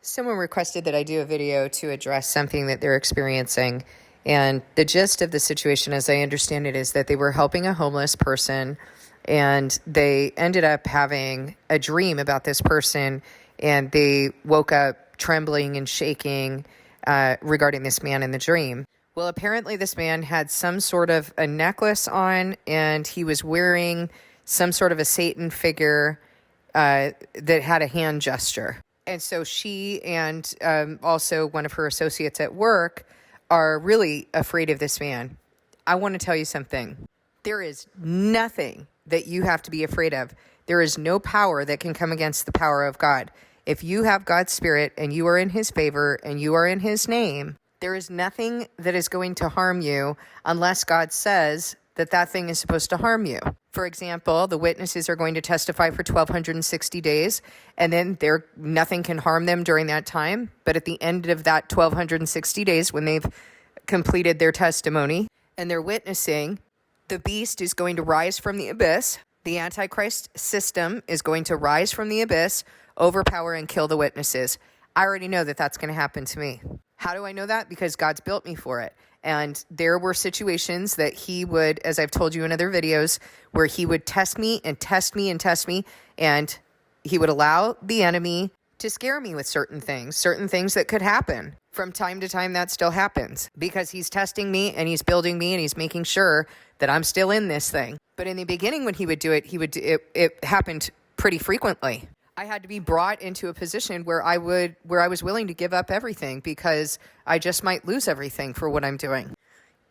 Someone requested that I do a video to address something that they're experiencing. And the gist of the situation, as I understand it, is that they were helping a homeless person and they ended up having a dream about this person. And they woke up trembling and shaking regarding this man in the dream. Well, apparently this man had some sort of a necklace on and he was wearing some sort of a Satan figure that had a hand gesture. And so she and also one of her associates at work are really afraid of this man. I want to tell you something. There is nothing that you have to be afraid of. There is no power that can come against the power of God. If you have God's Spirit and you are in His favor and you are in His name, there is nothing that is going to harm you unless God says that that thing is supposed to harm you. For example, the witnesses are going to testify for 1,260 days, and then nothing can harm them during that time. But at the end of that 1,260 days, when they've completed their testimony and they're witnessing, the beast is going to rise from the abyss. The Antichrist system is going to rise from the abyss, overpower and kill the witnesses. I already know that that's going to happen to me. How do I know that? Because God's built me for it. And there were situations that He would, as I've told you in other videos, where He would test me and test me and test me. And He would allow the enemy to scare me with certain things that could happen. From time to time, that still happens because He's testing me and He's building me and He's making sure that I'm still in this thing. But in the beginning, when He would do it, it happened pretty frequently. I had to be brought into a position where I was willing to give up everything because I just might lose everything for what I'm doing.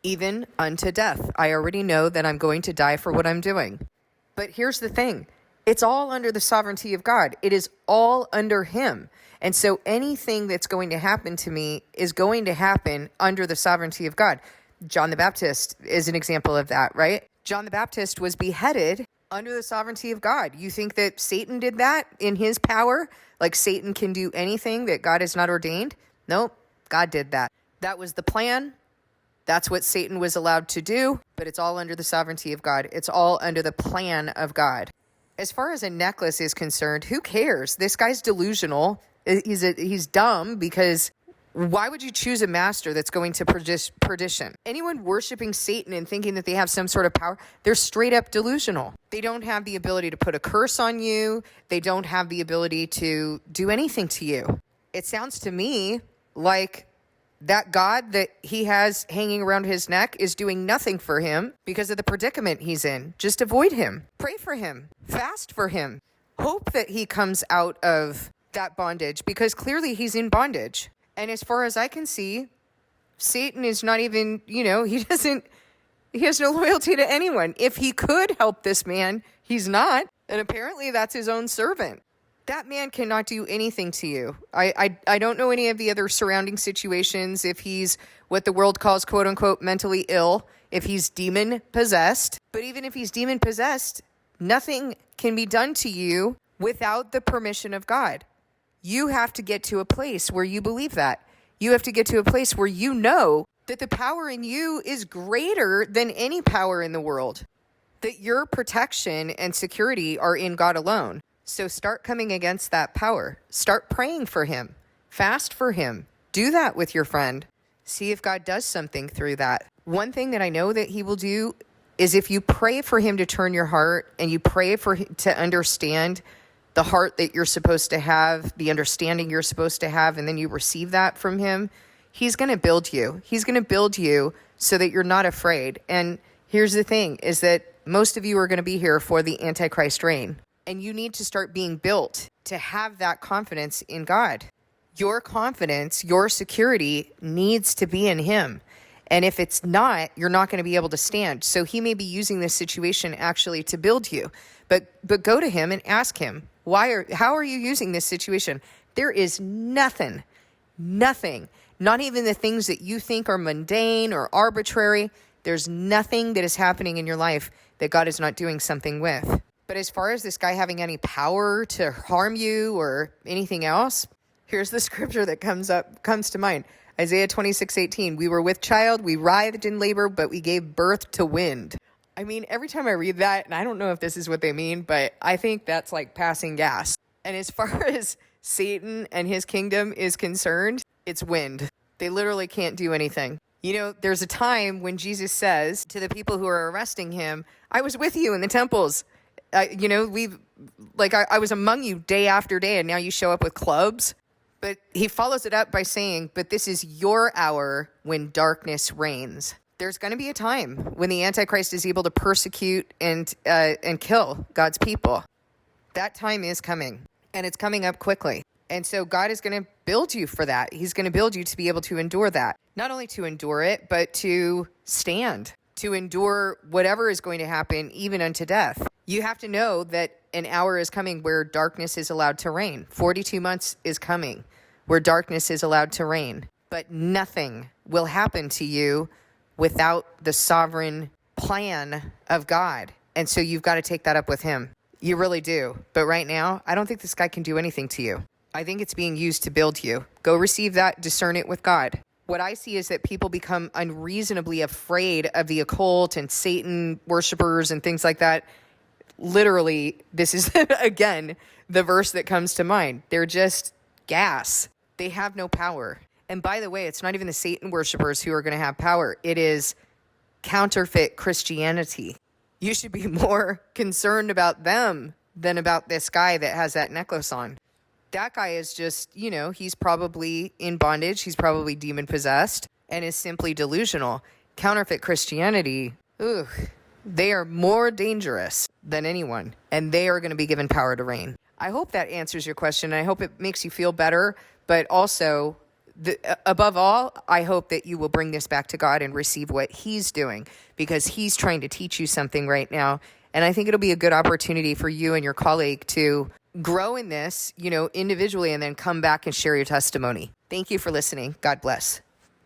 Even unto death. I already know that I'm going to die for what I'm doing. But here's the thing. It's all under the sovereignty of God. It is all under Him. And so anything that's going to happen to me is going to happen under the sovereignty of God. John the Baptist is an example of that, right? John the Baptist was beheaded under the sovereignty of God. You think that Satan did that in his power? Like Satan can do anything that God has not ordained? Nope, God did that. That was the plan. That's what Satan was allowed to do, but it's all under the sovereignty of God. It's all under the plan of God. As far as a necklace is concerned, who cares? This guy's delusional. He's dumb because why would you choose a master that's going to perdition? Anyone worshiping Satan and thinking that they have some sort of power, they're straight up delusional. They don't have the ability to put a curse on you. They don't have the ability to do anything to you. It sounds to me like that God that he has hanging around his neck is doing nothing for him because of the predicament he's in. Just avoid him. Pray for him. Fast for him. Hope that he comes out of that bondage because clearly he's in bondage. And as far as I can see, Satan is not even, he has no loyalty to anyone. If he could help this man, he's not. And apparently that's his own servant. That man cannot do anything to you. I don't know any of the other surrounding situations, if he's what the world calls, quote unquote, mentally ill, if he's demon possessed. But even if he's demon possessed, nothing can be done to you without the permission of God. You have to get to a place where you believe that. You have to get to a place where you know that the power in you is greater than any power in the world. That your protection and security are in God alone. So start coming against that power. Start praying for him. Fast for him. Do that with your friend. See if God does something through that. One thing that I know that he will do is if you pray for him to turn your heart and you pray for him to understand the heart that you're supposed to have, the understanding you're supposed to have, and then you receive that from him, he's going to build you. He's going to build you so that you're not afraid. And here's the thing, is that most of you are going to be here for the Antichrist reign. And you need to start being built to have that confidence in God. Your confidence, your security needs to be in him. And if it's not, you're not going to be able to stand. So he may be using this situation actually to build you. But go to him and ask him, how are you using this situation? There is nothing, not even the things that you think are mundane or arbitrary. There's nothing that is happening in your life that God is not doing something with. But as far as this guy having any power to harm you or anything else, here's the scripture that comes to mind. Isaiah 26:18. We were with child, we writhed in labor, but we gave birth to wind. I mean, every time I read that, and I don't know if this is what they mean, but I think that's like passing gas. And as far as Satan and his kingdom is concerned, it's wind. They literally can't do anything. You know, there's a time when Jesus says to the people who are arresting him, I was with you in the temples. I was among you day after day, and now you show up with clubs. But he follows it up by saying, but this is your hour when darkness reigns. There's going to be a time when the Antichrist is able to persecute and kill God's people. That time is coming, and it's coming up quickly. And so God is going to build you for that. He's going to build you to be able to endure that. Not only to endure it, but to stand, to endure whatever is going to happen, even unto death. You have to know that an hour is coming where darkness is allowed to reign. 42 months is coming where darkness is allowed to reign. But nothing will happen to you without the sovereign plan of God. And so you've got to take that up with him. You really do. But right now, I don't think this guy can do anything to you. I think it's being used to build you. Go receive that, discern it with God. What I see is that people become unreasonably afraid of the occult and Satan worshipers and things like that. Literally, this is, again, the verse that comes to mind. They're just gas. They have no power. And by the way, it's not even the Satan worshipers who are going to have power. It is counterfeit Christianity. You should be more concerned about them than about this guy that has that necklace on. That guy is just, he's probably in bondage. He's probably demon possessed and is simply delusional. Counterfeit Christianity, they are more dangerous than anyone, and they are going to be given power to reign. I hope that answers your question. I hope it makes you feel better, but also, above all, I hope that you will bring this back to God and receive what he's doing, because he's trying to teach you something right now. And I think it'll be a good opportunity for you and your colleague to grow in this, individually, and then come back and share your testimony. Thank you for listening. God bless.